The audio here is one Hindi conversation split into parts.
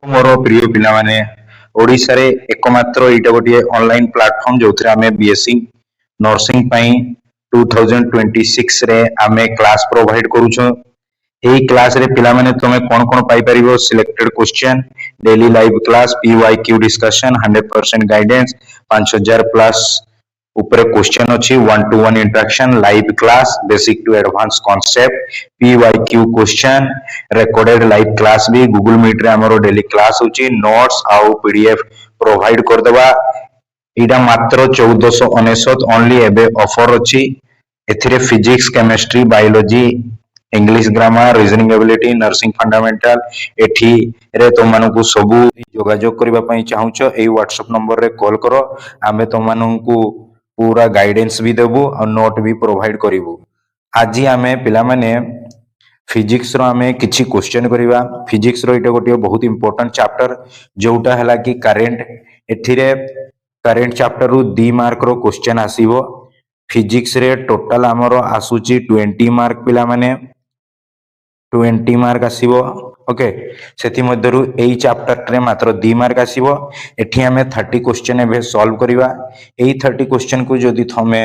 मोर प्रिय पिला माने ओडिसा रे एकमात्र एटा गोटे ऑनलाइन प्लेटफॉर्म जोथरे आमे बीएससी नर्सिंग पई 2026 रे आमे क्लास प्रोवाइड करूछो। एई क्लास रे पिला माने तमे कोन कोन पाई परिबो selected question daily live class PYQ discussion 100% guidance 5000 plus ऊपर क्वेश्चन अच्छी 1-to-1 interaction live class basic to advance concept PYQ question recorded live class भी गूगल मीट रे हमरो डेली क्लास होची नोट्स आउ पीडीएफ प्रोवाइड कर देबा। इडा मात्र 1499 ओनली एबे ऑफर अच्छी। एथिरे physics chemistry biology English grammar reasoning ability nursing fundamental एठी रे तुमମାନଙ୍କୁ ସବୁ ଯୋଗାଯୋଗ କରିବା ପାଇଁ ଚାହୁଁଛ ଏଇ WhatsApp ନମ୍बर ରେ କଲ୍ କର ଆମେ ତୁମମାନଙ୍କୁ पूरा गाइडेंस भी देबु और नोट भी प्रोवाइड करिवु। आज आमे पिला माने फिजिक्स रो आमे किछि क्वेश्चन करिवा। फिजिक्स रो इटा गोटे बहुत इंपोर्टेंट चैप्टर जोटा हला कि करंट एथिरे करंट चैप्टर रु 2 मार्क रो क्वेश्चन आसीबो। फिजिक्स रे टोटल हमरो आसुची 20 मार्क पिला माने 20 मार्क आसीबो। ओके सेति मध्यरु एई चैप्टर रे मात्र 2 मार्क आसीबो। एठी हमें 30 क्वेश्चन एबे सॉल्व करिवा। एई 30 क्वेश्चन को जदि थमे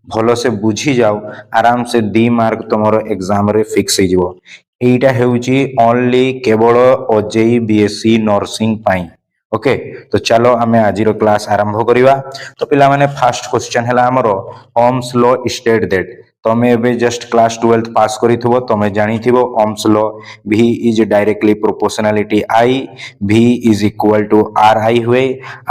भलो से बुझी जाओ आराम से 2 मार्क तमरो एग्जाम रे फिक्स हो जिवो। एईटा हेउची ओनली केवल ओजेई बीएससी नर्सिंग पाई। ओके तो चलो हमें आज रो क्लास आरंभ करिवा। तो पिला माने फर्स्ट क्वेश्चन हला हमरो ओम्स लॉ स्टेट दैट तमे एबे जस्ट क्लास 12th पास करिथिबो तमे जानिथिबो Ohm's law V is directly proportionality I V is equal to RI हुए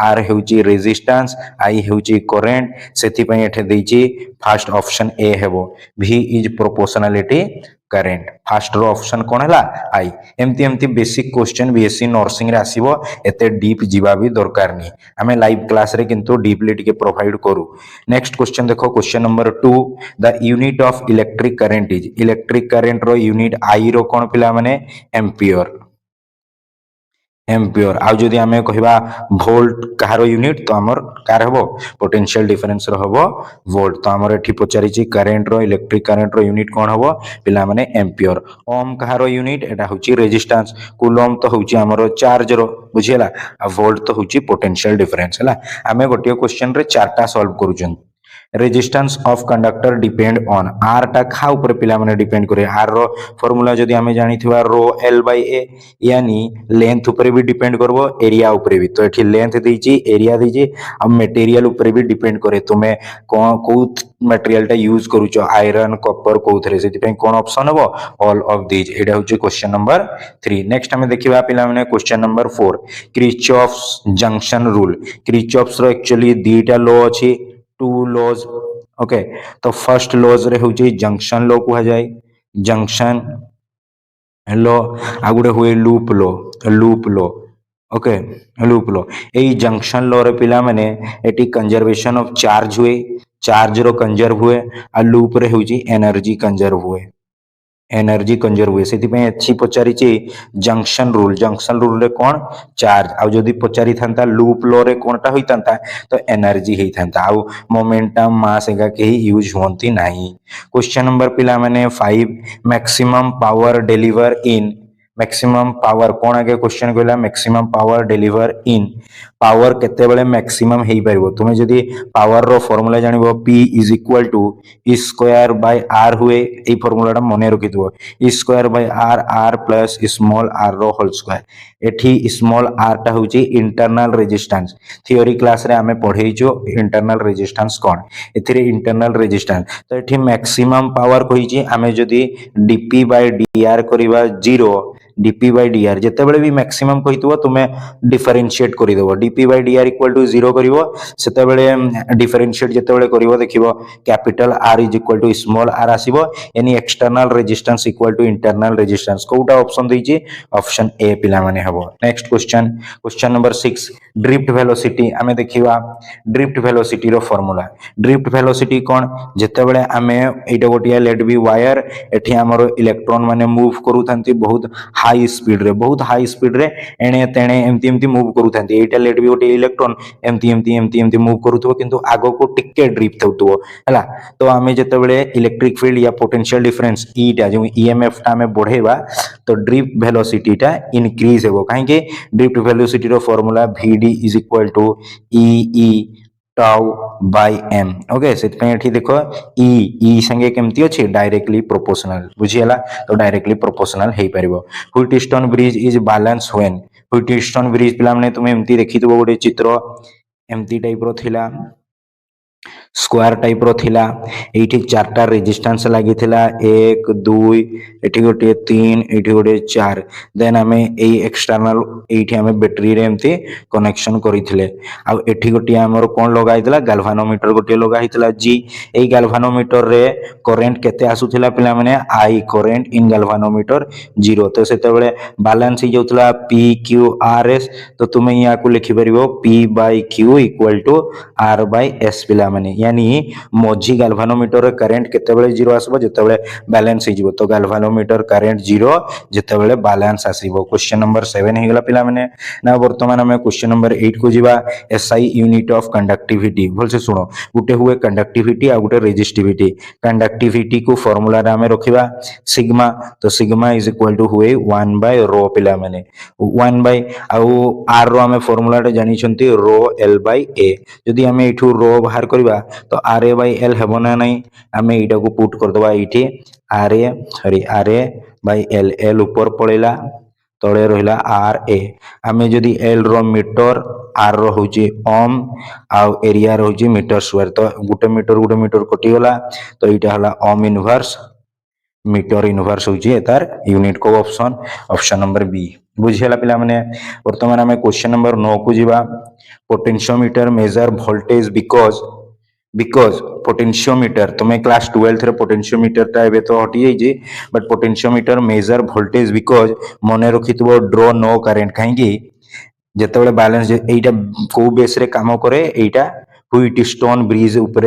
R हेउची रेजिस्टेंस I हेउची करंट सेति पई एठे देइची फर्स्ट ऑप्शन ए हेबो V is proportionality current first रो ऑप्शन कोन हला I एमती एमती बेसिक क्वेश्चन बीएससी नर्सिंग रे आसीबो एते डीप जीवा भी दरकार नहीं हमें लाइव क्लास रे किंतु डीपली टिके प्रोवाइड करू। नेक्स्ट क्वेश्चन देखो question number 2 the unit of electric current is electric current रो यूनिट I रो कोन पिला माने एम्पियर एम्पियर आ जदि आमे कहिबा वोल्ट कहारो यूनिट तो हमर कार हबो पोटेंशियल डिफरेंस रो हबो वोल्ट। तो हमर एठी पचारि छि करंट रो इलेक्ट्रिक करंट रो यूनिट कोन हबो पिला माने एम्पियर। ओम कहारो यूनिट एटा होछि रेजिस्टेंस कूलम तो होछि हमर चार्ज रो बुझियला आ वोल्ट तो होछि पोटेंशियल डिफरेंस हला। आमे गोटियो क्वेश्चन रे चारटा सॉल्व करूछन। Resistance of conductor depend on आर टा खा ऊपर पिला माने डिपेंड करे आर रो फार्मूला जदी हमें जानिथिबा रो L बाय A यानी लेंथ ऊपर भी डिपेंड करबो एरिया ऊपर भी। तो एठी लेंथ देइची एरिया देइची अब मटेरियल ऊपर भी डिपेंड करे तुमे को मटेरियल टा यूज करूचो आयरन कॉपर कोथरे सेति पे कोन ऑप्शन हबो ऑल ऑफ दीज। एटा होची क्वेश्चन नंबर 3। नेक्स्ट हमें देखिबा पिला माने question number 4 Kirchhoff's junction rule. Kirchhoff's रो एक्चुअली दीटा लॉ अछि टू लॉज। ओके तो फर्स्ट लॉज रे होची जंक्शन लॉ को जाय जंक्शन लॉ आ गुडे हुए loop law. Okay loop law एई जंक्शन लॉ रे पिला माने एटी कंजर्वेशन ऑफ चार्ज हुए चार्ज रो कंजर्व हुए आ लूप रे होची एनर्जी कंजर्व हुए एनर्जी कंजर्व हुए सेति पे अच्छी पचारि छि जंक्शन रूल रे कोन चार्ज आ जदी पचारि थांता लूप लॉ रे कोनटा होई थांता तो एनर्जी हेई थांता आ मोमेंटम मास एगा के यूज होंती नाही। क्वेश्चन नंबर पिला माने 5 maximum power deliver in maximum power कोन आगे क्वेश्चन कहला maximum power deliver in power केते बेले मैक्सिमम हेई परबो तुमे जदी पावर रो फार्मूला जानिबो P is equal to E square by R हुए ए फार्मूला टा मने रखितबो E square by R R plus small r रो होल स्क्वायर। एठी स्मॉल r टा होची इंटरनल रेजिस्टेंस थ्योरी क्लास रे हमें पढेइचो इंटरनल रेजिस्टेंस कोन एथिरे इंटरनल रेजिस्टेंस तो एठी मैक्सिमम पावर कहिची हमें जदी dp बाय dr करिबा 0 dp by dr जते बेले भी मैक्सिमम कहितबो तुमे डिफरेंशिएट करि देबो dp by dr equal to 0 करिवो सेते बेले डिफरेंशिएट जते बेले करिवो देखिवो capital R is equal to small r आसीबो यानी external resistance equal to internal resistance कोटा ऑप्शन देइची ऑप्शन ए पिला माने हबो। Next question number 6 drift velocity हमें देखिवा ड्रिफ्ट वेलोसिटी रो फार्मूला ड्रिफ्ट वेलोसिटी कोन जते बेले हमें एटा गोटिया लेट बी वायर एठी हमरो इलेक्ट्रॉन माने मूव करू थांती बहुत हाई स्पीड रे बहुत हाई स्पीड रे एणे तेणे एमती एमती मूव करूथांती एटा लेट भी गोटे इलेक्ट्रॉन एमती एमती एमती एमती मूव करूथबो किंतु आगो को टिके ड्रिफ्ट होतबो हैला तो आमे जेतेबेले इलेक्ट्रिक फील्ड या पोटेंशियल डिफरेंस ईटा जो ईएमएफ टा आमे बढ़ेबा तो ड्रिफ्ट वेलोसिटी टा इंक्रीज हेबो काहे कि ड्रिफ्ट वेलोसिटी रो formula vd is equal to e tau by m okay से एठी देखो ई संगे केमती अछि डायरेक्टली प्रोपोर्शनल बुझियला तो डायरेक्टली प्रोपोर्शनल हे परिबो Wheatstone bridge is balance when Wheatstone bridge पिला माने तुमे एमती देखितबो गोटे चित्र एमती टाइप रो थिला स्क्वायर टाइप रो थिला एठी चारटा रेजिस्टेंस लागि थिला 1 2 एठी गोटे 3 एठी गोटे 4 देन हमें ए एक्सटर्नल एठी हमें बैटरी रे एमती कनेक्शन करिथिले आ एठी गोटे हमर कोन लगाइतला गैल्वानोमीटर गोटे लगाइतला जी ए गैल्वानोमीटर रे करंट केते आसुथिला पिला माने आई करंट इन गैल्वानोमीटर 0 तो सेते बेले बैलेंस ही जोतला पी क्यू आर एस तो तुमे या को लिखि परिबो p by q equal to r by s पिला माने यानी मझी गैल्वानोमीटर करंट केतेबेले जीरो आसबो जेतेबेले बैलेंस ही जीवो तो गैल्वानोमीटर करंट जीरो जेतेबेले बैलेंस आसीबो क्वेश्चन नंबर 7 हे गेला पिला माने ना वर्तमान हमें क्वेश्चन नंबर 8 को जीवा एसआई यूनिट ऑफ कंडक्टिविटी बोल से सुनो गुटे हुए कंडक्टिविटी आ गुटे रेजिस्टिविटी कंडक्टिविटी को फार्मूला रे हमें रखिबा सिग्मा तो सिग्मा इज इक्वल टू हुए 1 बाय रो पिला माने 1 बाय आउ r रो हमें फार्मूला रे जानि छंती रो l बाय a जदी हमें इठू रो बाहर करबा तो आर ए बाय एल हेबो ना नहीं आमे एटा को पुट कर दबा इठी R A by L L ऊपर पळेला तळे रहिला आर ए आमे जदी एल रो मीटर आर रो होची ओम आ एरिया रो होची मीटर स्क्वायर तो गुटे मीटर कटि गला तो इटा हला ओम इनवर्स मीटर इनवर्स होची एतार यूनिट को ऑप्शन नंबर बी बुझियला पिला माने वर्तमान हमें क्वेश्चन नंबर 9 को जीवा potentiometer measure voltage because potentiometer तुम्हें क्लास 12 रे पोटेंशियोमीटर टा एबे तो हटि जाई जे but potentiometer measure voltage because मने रखितबो ड्रॉ नो करंट काहेकि जेतेबेले बैलेंस एटा को बेस रे काम करे एटा व्हिटस्टोन ब्रिज ऊपर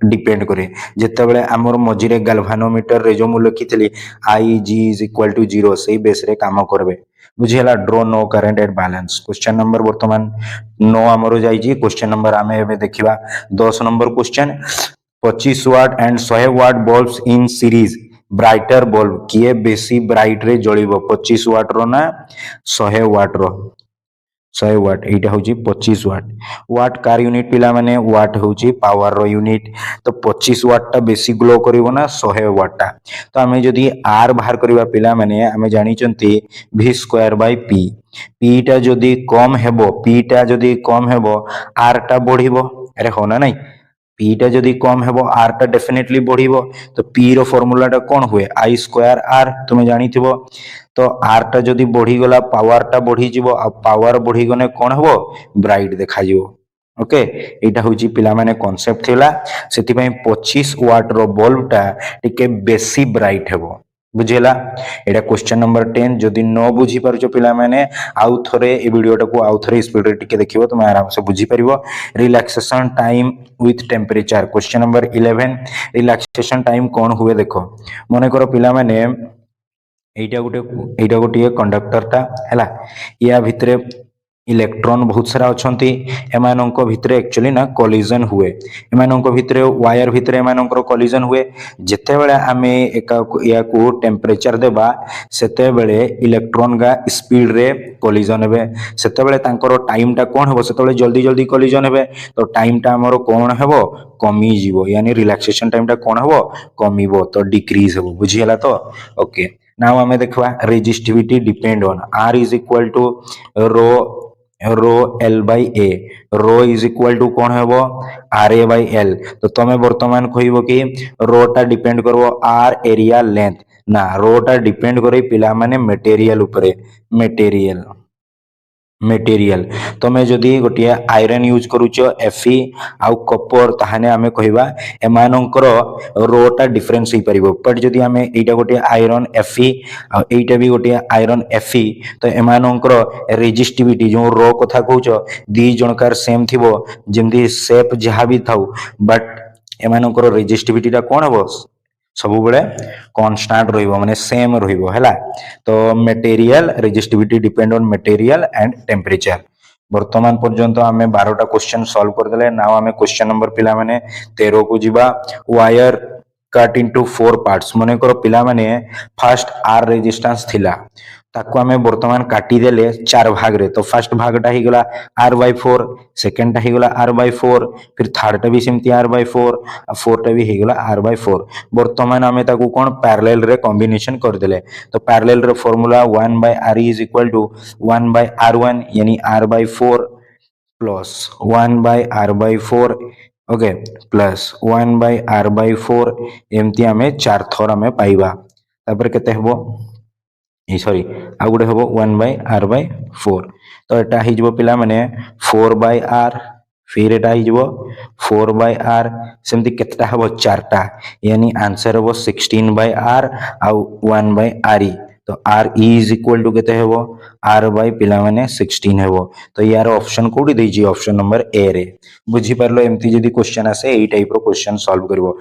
डिपेंड करे जेतेबेले हमर मझिरे गैल्वानोमीटर रे जो मु लिखितली I G is equal to 0 सही बेस रे काम करबे बुझियला draw no current at balance question number वर्तमान 9 हमरो जाई जी क्वेश्चन नंबर आमे एबे देखिबा 10 नंबर question 25 watt and 100 watt bulbs in series brighter bulb किए बेसी ब्राइट रे जळिबो 25 वाट रो ना 100 वाट रो 100 वाट एटा होची 25 वाट वाट कार यूनिट पिला माने वाट होची पावर रो यूनिट तो 25 वाट टा बेसी ग्लो करिवो ना 100 वाट टा तो हमें जदी आर बाहर करबा पिला माने हमें जानि चंती v square bye p p टा जदी कम हेबो r टा बढ़िबो अरे हो ना नहीं p टा जदी कम हेबो r टा डेफिनेटली बढ़िबो तो p रो फार्मूला टा कोन हुए i स्क्वायर r तुमे जानिथिबो तो r टा जदी बढ़ी गला पावर टा बढ़ी जीवो आ पावर बढ़ी गने कोन हेबो ब्राइट देखा जीवो ओके एटा होची पिला माने कांसेप्ट थिला सेति पई 25 वाट रो बल्ब टा टिके बेसी ब्राइट हेबो बुझेला एटा क्वेश्चन नंबर 10 जदी न बुझी परछो पिला माने आउ थरे ए वीडियोटा को आउ थरे स्पीड रे टिके देखिबो तुम आराम से बुझी परिबो relaxation time with temperature question number 11 relaxation time कोन हुए देखो मने करो पिला माने एटा गोटे कंडक्टर टा हैला या भितरे इलेक्ट्रॉन बहुत सारा अछंती एमानंको भितरे एक्चुअली ना कोलिजन हुए एमानंको भितरे वायर भितरे एमानंकर कोलिजन हुए जेते बेले आमे या को टेम्परेचर देबा सेते बेले इलेक्ट्रॉन गा स्पीड रे कोलिजन हेबे सेते बेले तांकर टाइम टा कोन हेबो सेते बेले जल्दी जल्दी कोलिजन हेबे तो टाइम टा हमरो कोन हेबो कमी जीवो यानी रिलैक्सेशन टाइम टा कोन हेबो कमीबो तो डिक्रीज हेबो बुझियला तो ओके नाउ हमें देखवा resistivity depend on r is equal to rho L by A rho is equal to कौन हेबो आर ए बाय एल तो तमे वर्तमान कहबो कि रो टा डिपेंड करबो आर एरिया लेंथ ना रो टा डिपेंड करे पिला माने मटेरियल ऊपर मटेरियल तमे जदी गोटे आयरन यूज करूचो एफई आउ कॉपर ताहाने हमें कहबा एमानंकर रोटा डिफरेंस ही परिबो बट जदी हमें एटा गोटे आयरन एफई आ एटा भी गोटे आयरन एफई तो एमानंकर रेजिस्टिविटी जो रो कथा कहूचो दी जनकार सेम थिबो जेमदी शेप जहा भी थाउ बट एमानंकर रेजिस्टिविटी टा कोन हबो सब बेले कांस्टेंट रहिबो माने सेम रहिबो हैला। तो material resistivity depend on material and temperature. वर्तमान पर्यंत आमे 12टा क्वेश्चन सॉल्व कर देले। नाउ आमे क्वेश्चन नंबर पिला माने 13 को जिबा। वायर कट इनटू 4 पार्ट्स मने करो पिला माने फर्स्ट आर रेजिस्टेंस थिला ताको आमे वर्तमान काटी देले 4 भाग रे। तो फर्स्ट भागटा ही गला r/4, सेकंड टा ही गला r/4, फिर थर्ड टा भी सेमती r/4, फोर्थ टा भी ही गला r/4। वर्तमान आमे ताको कोन पैरेलल रे कॉम्बिनेशन कर देले। तो पैरेलल रे formula 1/r is equal to 1/r1 यानी r/4 plus 1/r/4 okay plus 1/r/4 एमती आमे 4 थर आमे पाइबा। तापर केते हेबो सॉरी आ गुटे हेबो 1/r/4। तो एटा ही जबो पिला माने 4/r फिर एटा ही जबो 4/r सेमती केतटा हेबो 4टा यानी आंसर हेबो 16/r आ 1/r। तो r इज इक्वल टू केते हेबो r बाय पिला माने 16 हेबो। तो यार ऑप्शन कोडी देजी ऑप्शन नंबर ए रे। बुझी परलो एमती जदी क्वेश्चन आसे एई टाइप रो क्वेश्चन सॉल्व करबो।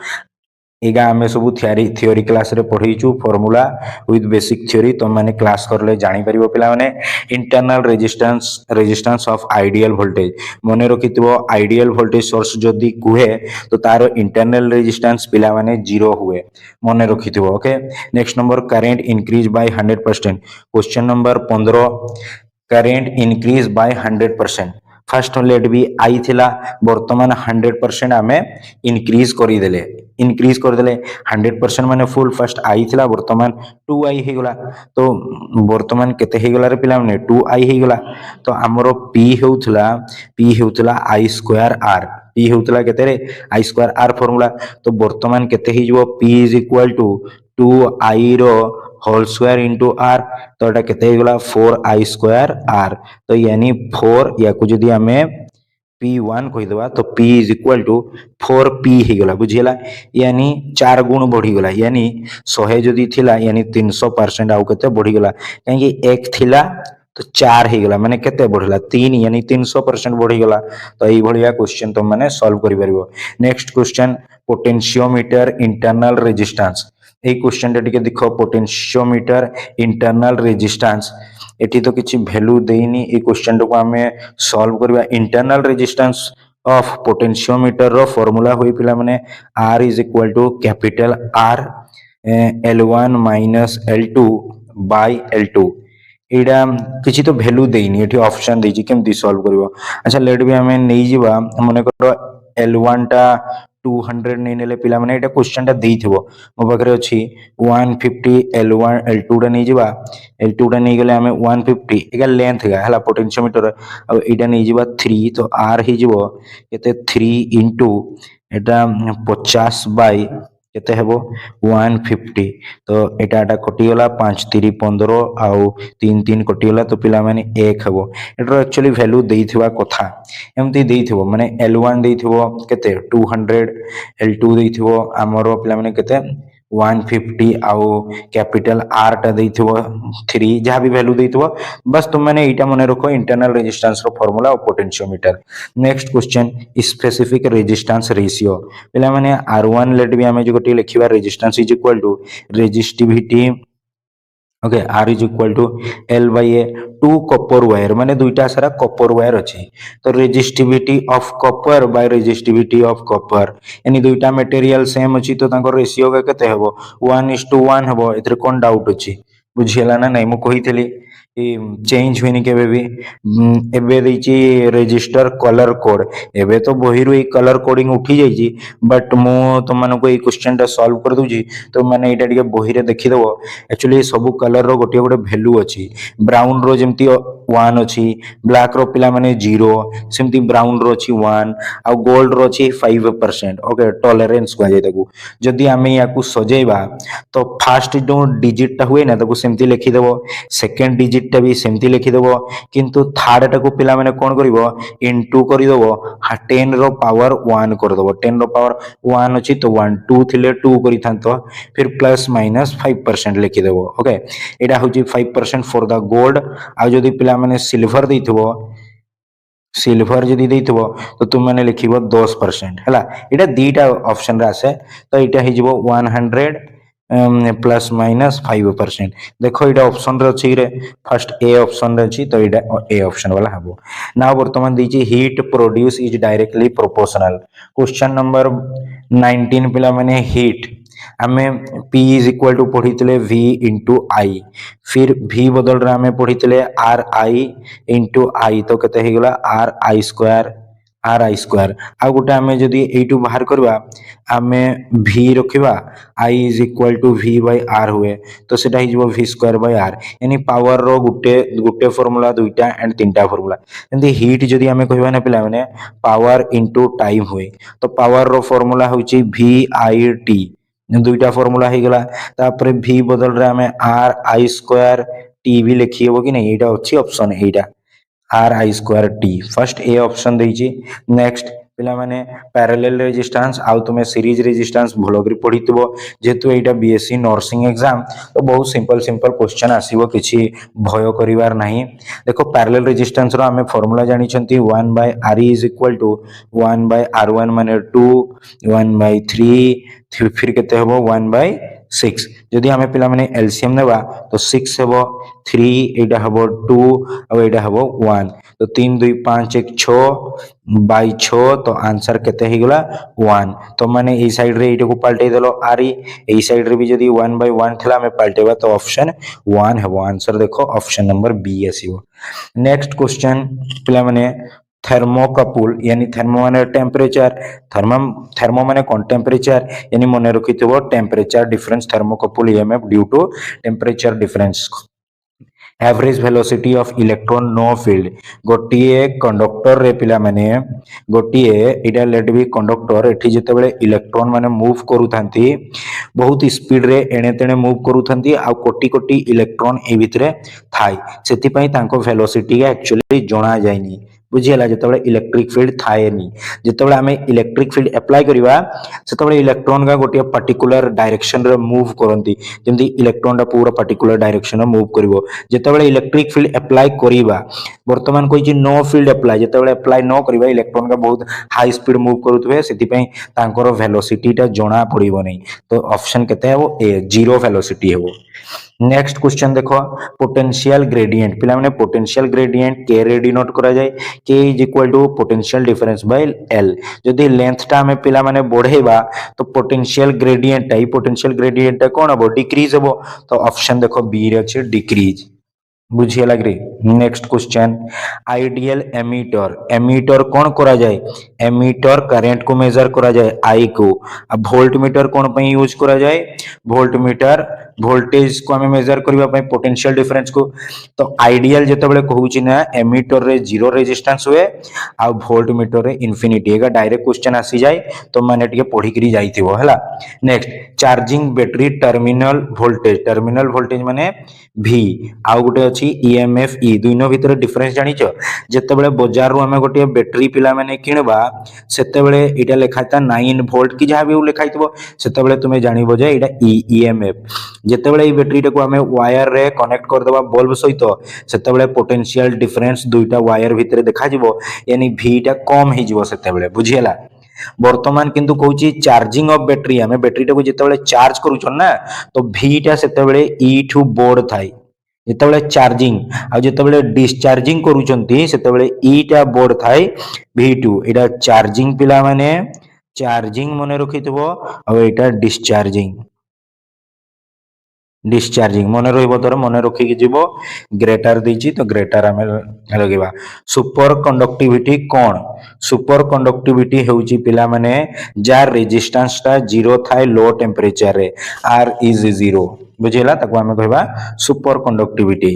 एगा आमे सब थियोरी क्लास रे पढीचू फार्मूला विथ बेसिक थियोरी। तो माने क्लास करले जानि परिबो पिला माने internal resistance of ideal voltage मने रखितबो। आइडियल वोल्टेज सोर्स जदी कुहे तो तार इंटरनल रेजिस्टेंस पिला माने 0 हुए मने रखितबो। Okay next number current increase by 100%। Question number 15 current increase by 100%। First लेट भी आई थिला वर्तमान 100% आमे इंक्रीज करी देले। इंक्रीज कर देले 100% माने फुल फर्स्ट आई थिला वर्तमान 2i हे गला। तो वर्तमान केते हे गला रे पिला माने 2i हे गला। तो हमरो p हेउथला i² r p हेउथला केते रे i² r फार्मूला। तो वर्तमान केते हे जबो p is equal to 2i रो होल स्क्वायर इनटू r। तो एटा केते हे गला 4i² r। तो यानी 4 या को जदी हमें P1 कहि दबा तो P is equal to 4P ही गला बुझिला यानी 4 गुण बढ़ी गला यानी 100 जदी थिला यानी 300% आउ केते बढ़ी गला काहे कि 1 थिला तो 4 ही गला माने केते बढ़ला 3 यानी 300% बढ़ी गला। तो एई भलिया क्वेश्चन तुम माने सॉल्व करि परिबो। Next question potentiometer internal resistance. एई क्वेश्चन टे टिके देखो पोटेंशियोमीटर इंटरनल रेजिस्टेंस एटी तो किछि वैल्यू देइनी। ए क्वेश्चन को हमें सॉल्व करबा। इंटरनल रेजिस्टेंस ऑफ पोटेंशियोमीटर रो फार्मूला होई पिला माने r is equal to capital R L1 minus L2 by L2। एडा किछि तो वैल्यू देइनी एठी ऑप्शन देजी केमती सॉल्व करबो। अच्छा लेट भी हमें नै जिबा मने करो L1 टा 200 नै नेले पिला माने एटा क्वेश्चन टा देइथिबो मो बकरे अछि 150 L1 L2 टा नै जिबा L2 टा नै गेले हमें 150 एगा लेंथ गा हला पोटेंशियोमीटर अब एटा नै जिबा 3 तो r ही जिवो केते 3 इनटू एटा 50 बाय केते हेबो 150। तो एटा एटा कटि गला 5 3 15 आउ 3 3 कटि गला तो पिला माने 1 हेबो। एटर एक्चुअली वैल्यू देइथिबा कथा एमती देइथिबो माने L1 देइथिबो केते 200 L2 देइथिबो हमरो पिला माने केते 150 आउ कैपिटल R टा देइथिबो 3 जहां भी वैल्यू देइथिबो बस तुम माने एटा मने रखो इंटरनल रेजिस्टेंस रो formula of potentiometer. Next question specific resistance ratio पिला माने R1 लेट भी हमें जो गोटी लिखिबा resistance is equal to resistivity okay R is equal to L by A। Two copper wire माने दुईटा सारा कॉपर वायर अछि तो resistivity of copper by resistivity of copper यानी दुईटा मटेरियल सेम अछि तो तांको रेशियो का केते हेबो 1:1 हेबो। एथरे कोन डाउट अछि बुझियला ना नै मु कहितली चेंज हुई के एबे दैची रजिस्टर कलर कोड एबे तो बही रु कलर कोडिंग उठी जाइए बट मु तुम मानको क्वेश्चन टा सॉल्व कर दूची तो माने एटा टिके बही रे देखि देबो। एक्चुअली सब कलर रो गोटे गोटे वैल्यू अछि ब्राउन रो जेमती 1 अछि ब्लैक रो पिला माने 0 सेमती ब्राउन रो अछि 1 आ गोल्ड रो अछि 5%। ओके टॉलरेंस को जाय ताकू जदी हमें याकू सजेबा तो फर्स्ट जो डिजिट टा हुए ना ताकू सेमती लिखि देबो सेकंड डिजिट टा भी सेमती लिखि देबो किंतु थर्ड टा को पिला माने कोन करिवो इनटू करि देबो 10 रो पावर 1 कर देबो 10 रो पावर 1 अछि तो 1 2 थिले 2 करि थांतो फिर प्लस माइनस 5% लिखि देबो। ओके एटा होची 5% फॉर द गोल्ड आ जदी पिला माने सिल्वर दैथिबो सिल्वर जदि देइथबो तो तुम माने लिखिबो 10% हैला एटा दीटा ऑप्शन रे आसे तो एटा हे जिवो 100 प्लस माइनस 5%। देखो एटा ऑप्शन रे अछि रे फर्स्ट ए ऑप्शन रे अछि तो एटा ए ऑप्शन वाला हबो। नाउ वर्तमान दैछि heat produce is directly proportional. Question number 19 पिला माने हीट आमे P इज इक्वल टू पढ़ी V इंटू आई फिर V बदल रे आमे पढ़ी आर आई इंटू आई तो केते हे गला आर आई स्क्वायर आ गोटे आमे जदि एटू बाहर करबा आमे V रखिबा I is equal to V by R हुए तो सेटा हिजबो V स्क्वायर बाय आर यानी पावर रो गुटे गुटे फार्मूला दुईटा एंड तीनटा फार्मूला एंदी हीट जदि आमे कहबा ना पिला माने पावर इनटू टाइम हुए तो पावर रो फार्मूला होची V आई टी दुईटा फार्मूला हे गला तापर V बदल रे आमे आर आई स्क्वायर टी भी लिखी हेबो कि नहीं एटा अछि ऑप्शन एटा R I square T first A option देइछि। नेक्स्ट पिला माने पैरेलल रेजिस्टेंस आउ तुमे सीरीज रेजिस्टेंस भलोगरी पढितबो जेतु एटा बीएससी नर्सिंग एग्जाम तो बहुत सिंपल सिंपल क्वेश्चन आसीबो किछि भय करिवार नाही। देखो पैरेलल रेजिस्टेंस रो हमें फार्मूला जानि छंती 1 by R is equal to 1 by r1 माने 2 1 बाय 3 फिर केते हबो 1 बाय 6 जदि हमें पिला माने एलसीएम नेबा तो 6 हेबो 3 एटा हेबो 2 और एटा हेबो 1 तो 3 2 5 1 6 बाय 6 तो आंसर केते हे गला 1 तो माने ए साइड रे एटा को पलटै देलो आरी ए साइड रे भी जदि 1 बाय 1 थला हमें पलटेबा तो ऑप्शन 1 हेबो आंसर देखो ऑप्शन नंबर बी आसीबो। नेक्स्ट क्वेश्चन पिला माने थर्मोकपल यानी थर्मो माने टेम्परेचर थर्मो माने कोन टेम्परेचर यानी मने रखिथबो temperature difference thermocouple EMF due to temperature difference. Average velocity of electron no field गोटिए कंडक्टर रे पिला माने गोटिए इडा लेट बी कंडक्टर एठी जते बेले इलेक्ट्रॉन माने मूव करूथांती बहुत स्पीड रे एणे तेणे मूव करूथांती आ कोटी कोटी इलेक्ट्रॉन ए भितरे थाई सेति पई तांको वेलोसिटी एक्चुअली जणा जायनी बुझियला जते इलेक्ट्रिक फील्ड थाएनी जते आमे इलेक्ट्रिक फील्ड अप्लाई करिवा सेते इलेक्ट्रॉन का गोटे पर्टिकुलर डायरेक्शन रे मूव करंती जेंति इलेक्ट्रॉन दा पूरा पर्टिकुलर डायरेक्शन रे मूव करिवो जते इलेक्ट्रिक फील्ड अप्लाई करिवा वर्तमान कोइ नो फील्ड अप्लाई जते अप्लाई न करिवा इलेक्ट्रॉन का बहुत हाई स्पीड मूव करूथबे सेति पई तांकर वेलोसिटी टा जणा पड़िबो नै तो ऑप्शन केते हेबो ए जीरो वेलोसिटी हेबो। नेक्स्ट क्वेश्चन देखो पोटेंशियल ग्रेडियंट पिला माने पोटेंशियल ग्रेडियंट के रे डिनोट करा जाय के is equal to potential difference by L जदि लेंथ टा हमें पिला माने बढ़ेबा तो पोटेंशियल ग्रेडियंट कोन हबो डिक्रीज हबो तो ऑप्शन देखो बी रे अछि डिक्रीज बुझिए लग रही। Next question ideal ammeter ammeter कौन करा जाए एमीटर करंट को मेजर करा जाए आई को अब वोल्ट मीटर कौन पे यूज करा जाए वोल्ट मीटर वोल्टेज को हमें मेजर करबा पे पोटेंशियल डिफरेंस को तो आइडियल जते बेले कहूची ना एमीटर रे जीरो रेजिस्टेंस हुए आ वोल्ट मीटर रे इंफिनिटी एगा डायरेक्ट क्वेश्चन आसी जाए तो माने टिके पढ़ी करी जाइथिबो हला। Next charging battery terminal voltage माने V आउ गोटे अछि ईएमएफ ई दुइनो भितर डिफरेंस जानिछ जते बेले बाजार रु हमें गोटे बैटरी पिला माने किनबा सेते बेले इटा लेखाइता 9 वोल्ट की जहा भी लेखाइतबो सेते बेले तुमे जानिबो जे इटा ईएमएफ जते बेले ई बैटरी टाको हमें वायर रे कनेक्ट कर देबा बल्ब सहित सेते बेले पोटेंशियल डिफरेंस दुइटा वायर भितर देखा जिवो यानी V टा कम हि जिवो सेते बेले बुझियला। वर्तमान किंतु कहूची चार्जिंग ऑफ बैटरी हमें बैटरी टाको जेते चार्ज करूछन ना तो V टा सेते बेले E ठू बोर्ड थाई जेते चार्जिंग आ जेते डिस्चार्जिंग करूछंती सेते बेले E टा बोर्ड थाई V2 एटा चार्जिंग पिला माने चार्जिंग मने रखितबो आ एटा डिस्चार्जिंग मन रही मन रखिकी जीव ग्रेटर देची तो ग्रेटर आम लगे। सुपर कंडक्टिविटी कौन सुपर कंडक्टिविटी होउची पिला माने जार रेजिस्टेंस टा जीरो थाए लो टेम्परेचर रे आर इज जीरो बुझेला ताको आमे कहबा सुपर कंडक्टिविटी।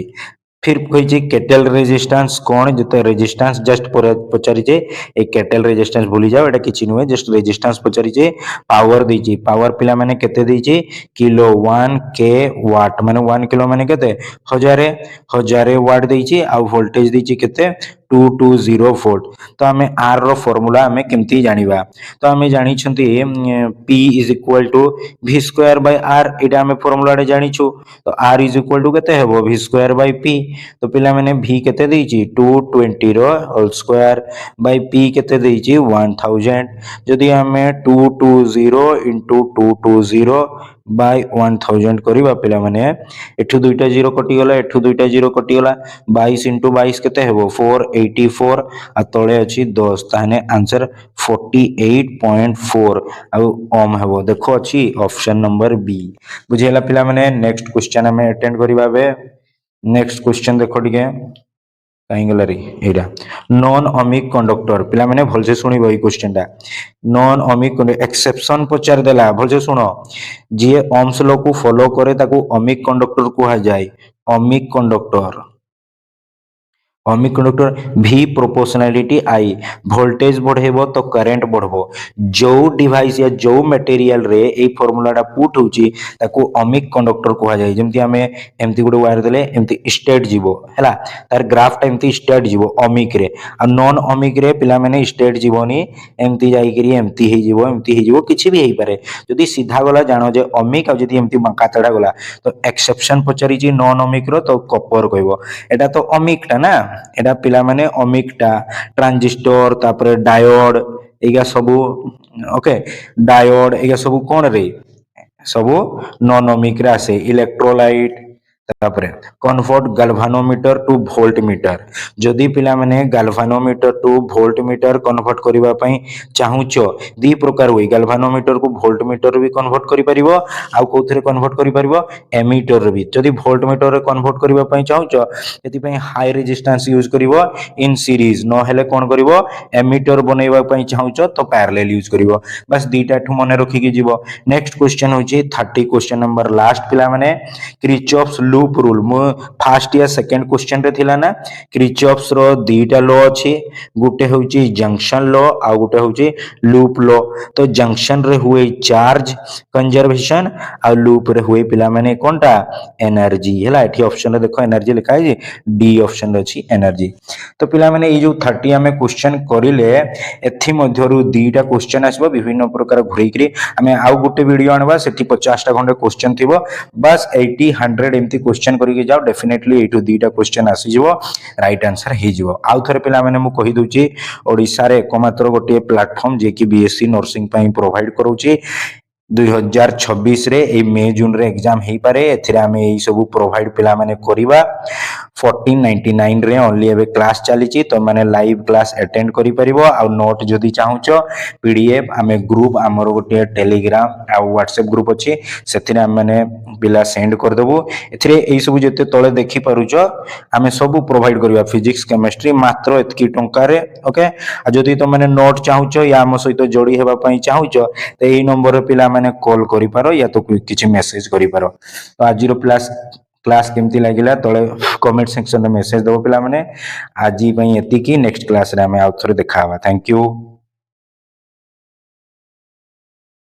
फिर कही केटल रेजिस्टेंस कौन जो रेजिस्टेंस जस्ट पचारिचे ए केटल रेजिस्टेंस भूली जाओ एटा किछि नुहे जस्ट रेजिस्टेंस पचारिचे पावर देछि पावर पिला माने केते देछि किलो 1 के वाट माने 1 किलो माने केते हजारे वाट देछि आ वोल्टेज देछि केते 220 वोल्ट तो आम आर रो फॉर्मूला आम केमती जानिबा तो आम जानी P is equal to V square by R एटा आम फॉर्मूला जानिछु तो R इज इक्वल टू केते हेबो V स्क्वायर बाय P तो पिला माने V केते देइछि 220 रो होल स्क्वायर बाय P केते देइछि 1000 जदि आम 220 into 220 बाय 1000 करिबा पिला माने एठु दुईटा जीरो कटि गला एठु दुईटा जीरो कटि गला 22 into 22 केते हेबो 484 आ तळे अछि 10 ताने आंसर 48.4 आ ओम हेबो देखो अछि ऑप्शन नंबर बी बुझेला पिला माने नेक्स्ट क्वेश्चन हमें अटेंड करिबा बे नेक्स्ट क्वेश्चन देखो टिके नॉन ओमिक कंडक्टर पिला माने भलसे सुनिबो ई क्वेश्चन टा नॉन ओमिक एक्सेप्शन पचार देला भलसे सुनो जे ओम्स लॉ को फॉलो करे ताको ओमिक कंडक्टर कुहा जाय ohmic conductor V proportionality I voltage बढ़ेबो तो करंट बढ़बो जो डिवाइस या जो मटेरियल रे ए फार्मूला टा पुट होची ताको ओमिक कंडक्टर कुहा जाय जेमति हमें एमति गुडे वायर देले एमति स्ट्रेट जीवो हैला तार ग्राफ टा एमति स्ट्रेट जीवो ओमिक रे आ नॉन ओमिक रे पिला माने स्ट्रेट जीवोनी एमति जाई करी एमति हे जीवो किछि भी हेई पारे जदी सीधा गला जानो जे ओमिक आ जदी एमति बांका तडा गला तो एक्सेप्शन पचारी जी नॉन ओमिक रो तो कॉपर कहबो एटा तो ओमिक टा ना एटा पिला माने ओमिक टा ट्रांजिस्टर तापरे डायोड एगा सबु ओके डायोड एगा सबु कोन रे सबु नॉन ओमिक रे आसे इलेक्ट्रोलाइट तापरे convert galvanometer two volt meter जदी पिला माने galvanometer two volt meter convert करिबा पई चाहुचो दी प्रकार होई गैल्वानोमीटर को वोल्ट मीटर भी कन्वर्ट करि परिबो आ कोथरे कन्वर्ट करि परिबो एमीटर भी जदी वोल्ट मीटर रे कन्वर्ट करिबा पई चाहुचो एति पई हाई रेजिस्टेंस यूज करिवो इन सीरीज न हेले कोन करिवो एमीटर बनेबा पई चाहुचो तो पैरेलल यूज करिवो बस दीटा ठु मने रखि के जीवो नेक्स्ट क्वेश्चन होची 30 क्वेश्चन नंबर लास्ट पिला माने क्रिचॉफ्स लूप रूल मो फर्स्ट या सेकंड क्वेश्चन रे थिला ना क्रिचॉफ्स रो दीटा लॉ अछि गुटे होची जंक्शन लॉ आ गुटे होची लूप लॉ तो जंक्शन रे हुए चार्ज कंजर्वेशन आ लूप रे हुए पिला माने कोनटा एनर्जी हैला एठी ऑप्शन रे देखो एनर्जी लिखा है डी ऑप्शन रे अछि एनर्जी तो पिला माने ए जो 30 हमें क्वेश्चन करिले एथि मध्यरु दीटा क्वेश्चन आसबो विभिन्न प्रकार घुरै करी हमें आउ गुटे वीडियो आनबा सेठी 50 टा खंडे क्वेश्चन थिबो बस 80 100 एमती क्वेश्चन करके जाओ डेफिनेटली एठू दीटा क्वेश्चन आसी जीवो राइट आंसर हे जीवो आउ थरे पिला माने मु कहि दोची ओडिसा रे एकमात्र गोटे प्लेटफॉर्म जे कि बीएससी नर्सिंग पई प्रोवाइड करूची 2026 रे ए मे जून रे एग्जाम हेई पारे एथिरे हमें एई सब प्रोवाइड पिला माने करिबा 1499 रे ओनली एबे क्लास चली ची तो माने लाइव क्लास अटेंड करि परिबो आ नोट जदी चाहुचो पीडीएफ हमें ग्रुप हमर गोटे टेलीग्राम आ व्हाट्सएप ग्रुप अछि सेथिरे हम माने पिला सेंड कर देबो एथिरे एई सब जते तळे देखि पारुचो हमें सब प्रोवाइड करिबा फिजिक्स केमिस्ट्री मात्र एतकी टंका रे ओके आ जदी तो माने नोट चाहुचो या हम सहित जोडी हेबा पई चाहुचो तो एई नंबर रे पिला माने कॉल करि पारो या तो किछि मेसेज करि पारो तो आज रो क्लास केमती लागिला तळे कमेंट सेक्शन में मेसेज दबो पिला माने आजी पई एतिकी नेक्स्ट क्लास रे हमें आउथरे देखावा थैंक यू।